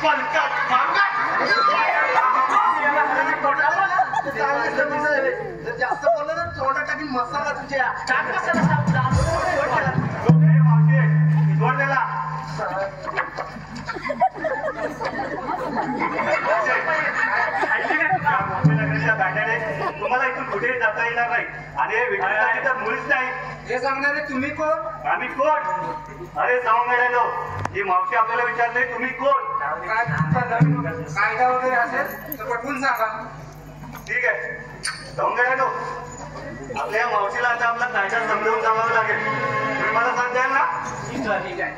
पलकात जास्त बोललं तर तोंडा टाकीन मसाला तुझ्या तुम्हाला इथून कुठे जाता येणार नाही आणि विकासासाठी तर मुळीच नाही. हे सांगणारे तुम्ही कोण? आम्ही कोण? अरे जाऊन गेलेलो. ही मावशी आपल्याला विचारले तुम्ही कोण? काय कायदा वगैरे असेल तर पटवून सांगा. ठीक आहे जाऊन गेलेलो. आपल्या या मावशीला आता आपला कायदा समजावून सांगावं लागेल. तुम्ही मला सांगताल ना? ठीक आहे. ठीक आहे.